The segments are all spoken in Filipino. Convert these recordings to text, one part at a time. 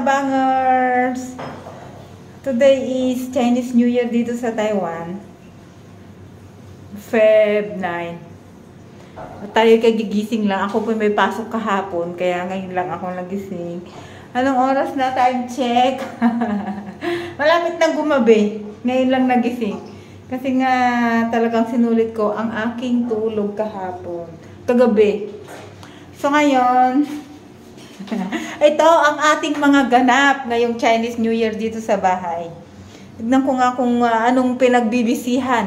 abangers! Today is Chinese New Year dito sa Taiwan. Feb 9. Tayo kagigising lang. Ako po may pasok kahapon, kaya ngayon lang ako nagising. Anong oras na? Time check. Malapit na gumabi. Ngayon lang nagising. Kasi nga talagang sinulit ko ang aking tulog kahapon. Kagabi. So ngayon, ito ang ating mga ganap ngayong Chinese New Year dito sa bahay. Tignan ko nga kung anong pinagbibisihan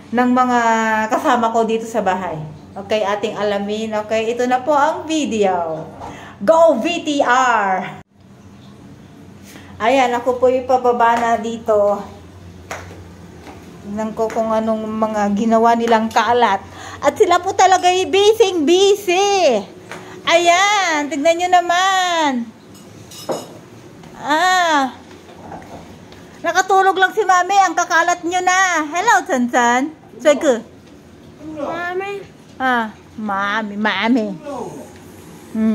ng mga kasama ko dito sa bahay. Okay, ating alamin. Okay, ito na po ang video. Go VTR! Ayan, ako po yung pababa na dito. Tignan ko kung anong mga ginawa nilang kalat. At sila po talaga yung busy. Ayan, tignan nyo naman. Nakatulog lang si Mami, ang kakalat nyo na. Hello, Sansan. Soy ke? Mami. Mami.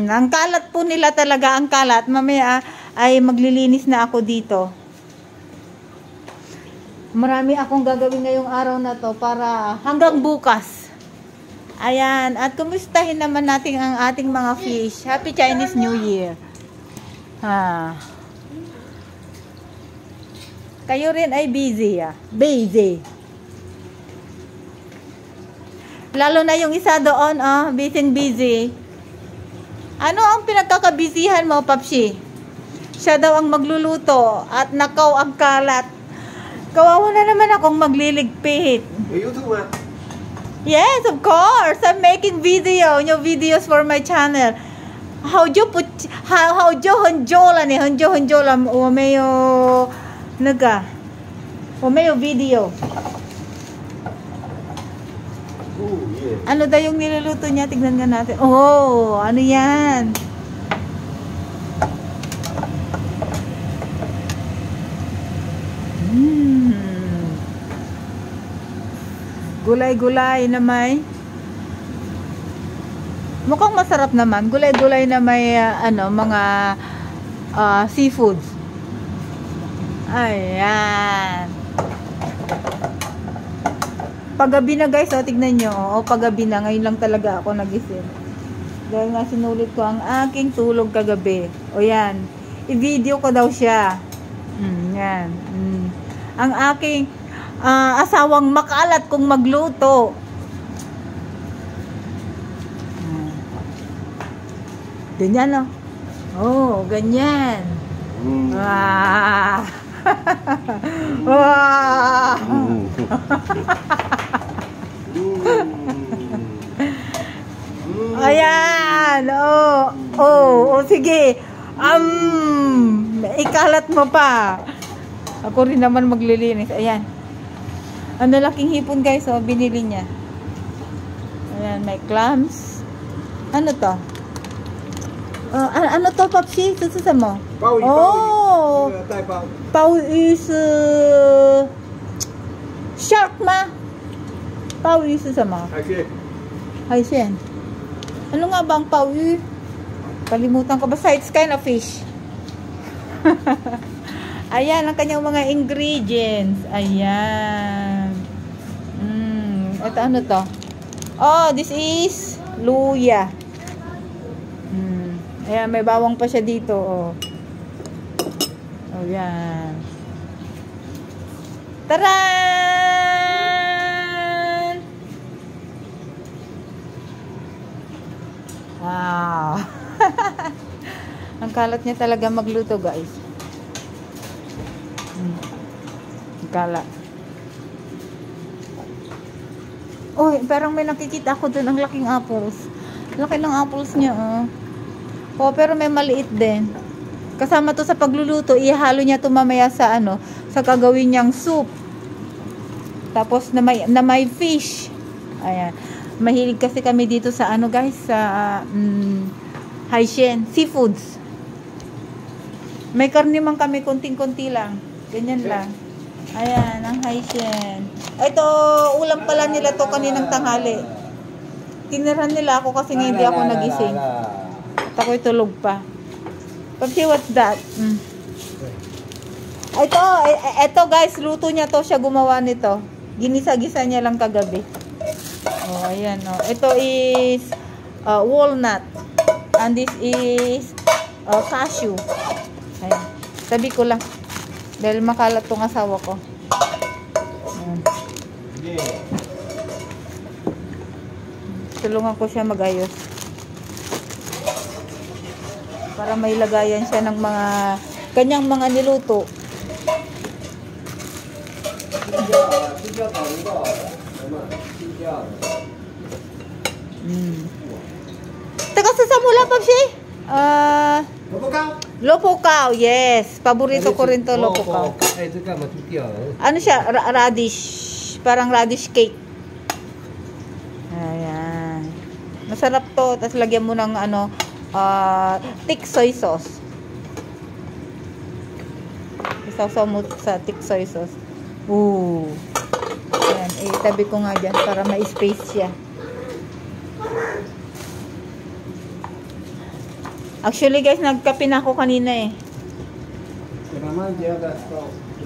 Ang kalat po nila talaga, ang kalat. Mamaya ay maglilinis na ako dito. Marami akong gagawin ngayong araw na to para hanggang bukas. Ayan, at kumustahin naman natin ang ating mga fish. Happy Chinese New Year. Kayo rin ay busy. Busy. Lalo na yung isa doon, busy. Ano ang pinagkakabisihan mo, Papsi? Siya daw ang magluluto at nakaw ang kalat. Kawawa na naman akong magliligpit. YouTube Yes, of course. I'm making videos for my channel. Honjo honjola ni honjola Omeyo video. Ano daw yung niluluto niya? Tignan nga natin. Oh, ano yan? Gulay-gulay na may mukhang masarap naman. Gulay-gulay na may mga seafoods. Ayan. Paggabi na guys, tignan nyo. Paggabi na. Ngayon lang talaga ako nagising. Dahil nga sinulit ko ang aking tulog kagabi. O yan. I-video ko daw siya. Yan. Ang aking asawang makalat kung magluto. Ganyan, oh, ganyan. Ayan. Sige. Ikalat mo pa. Ako rin naman maglilinis. Ayan. Ang laking hipon guys, binili niya. Ayan, may clams. Ano to? Ano to, Papsi? Sususa mo? Pau. Pau is shark ma. Pau is sama. Haishen. Ano nga ba ang pau? Kalimutan ko ba? It's kind of fish. Ayan ang kanyang mga ingredients. Ayan. Ito ano to? Oh, this is luya. Ayan, may bawang pa siya dito. Ayan. Taran! Wow. Ang kalat niya talaga magluto, guys. Kalat. Uy, parang may nakikita ako dun ang laking apples. Laki ng apples niya, pero may maliit din. Kasama to sa pagluluto, ihalo niya to mamaya sa sa gagawin niyang soup. Tapos na may fish. Ayan. Mahilig kasi kami dito sa guys, sa Haishen, seafoods. May karne man kami, konting-konti lang. Ganyan lang. Ayan, ang Haishen. Ito, ulam pala nila to kaninang tanghali. Tinirahan nila ako kasi nga hindi ako nagising. At ako'y tulog pa. Papsi, what's that? Ito guys, luto niya to. Siya gumawa nito. Ginisa-gisa niya lang kagabi. Oh, ayan. Oh. Ito is walnut. And this is cashew. Ayan. Sabi ko lang. Dahil makalat tong asawa ko. Ayan. Tulungan ko siya mag-ayos. Para may lagayan siya ng mga kanyang mga niluto. Taga sa Samula, Papsi? Lopokao, yes. Paborito ko rin to, lopokao. Ano siya? Radish. Parang radish cake. Ayan. Masarap to. Tapos lagyan mo ng thick soy sauce. Isaw-saw mo sa thick soy sauce. Ooh. Ayan. Tabi ko nga dyan para ma-space siya. Actually guys, nagkape na ako kanina eh.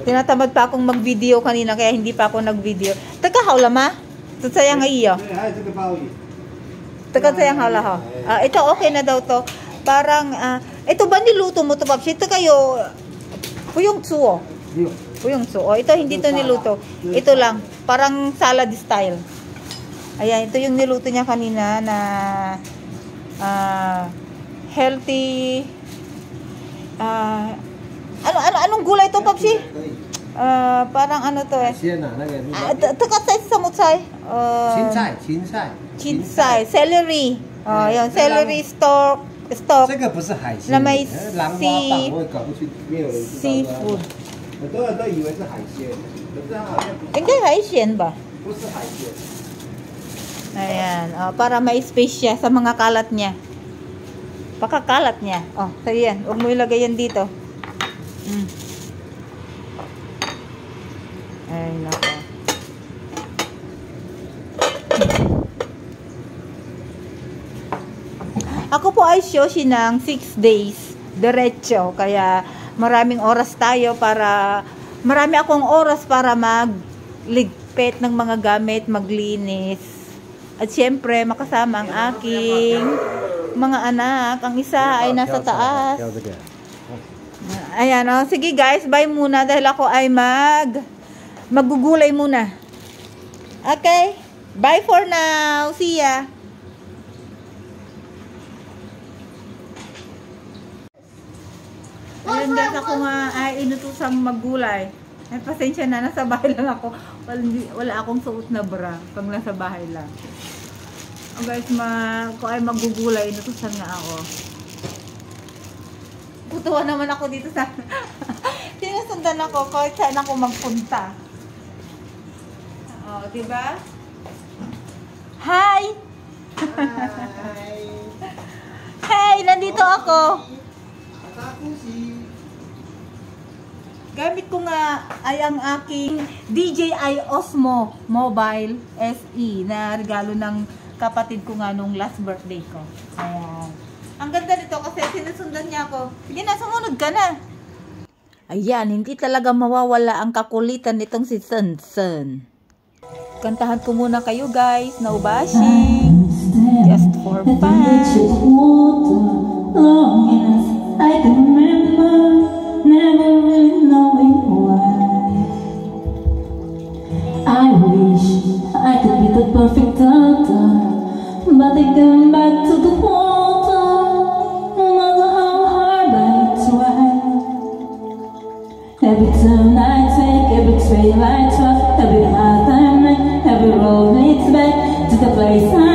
Tinatamad pa akong mag-video kanina kaya hindi pa ako nag-video. Taka haulama? Tutsayang iyo. Taka sayang haula ho. Ito okay na daw to. Parang ito ba niluto mo to, Papsi? Ito kayo puyong tsuo. Puyong tsuo. Ito hindi to niluto. Ito lang, parang salad style. Ayan, ito yung niluto niya kanina na healthy. Anong gulay to, Papsi? Parang ano to eh. Taka sa mutsay. Chinsai, celery. Yung celery stalk. Na may seafood. Hindi haisyen ba? Ayan, para may space siya sa mga kalat niya. Pakakalat niya. So yan, huwag mo ilagay yan dito. Ay, nako. Ako po ay shoshi ng 6 days. Diretso. Kaya maraming oras tayo para marami akong oras para magligpit ng mga gamit, maglinis. At syempre, makasama ang aking mga anak. Ang isa ay nasa taas. Ayan, sige guys, bye muna dahil ako ay magugulay muna. Okay? Bye for now. See ya. Ayun guys, ako nga ay inutusang maggulay. Ay, pasensya na, nasa bahay lang ako. Wala akong suot na bra pag nasa bahay lang. Guys, ako ay maggugulay, inutusan nga ako. Putuwa naman ako dito sa sinusundan ako kahit saan ako magpunta. Diba? Hi! Hi! Hey, nandito ako. Gamit ko nga ay ang aking DJI Osmo Mobile SE na regalo ng kapatid ko nga nung last birthday ko. Ayan. Ang ganda nito kasi sinusundan niya ako. Sige na, sumunod ka na. Ayan, hindi talaga mawawala ang kakulitan nitong si Sun Sun. Kantahan ko muna kayo guys, no bashing. Just for fun. I can remember never really knowing why. I wish I could be the perfect doctor, but I come back to the water, no matter how hard I try. Every turn I take, every trail I trust, every path I make, every road leads back to the place I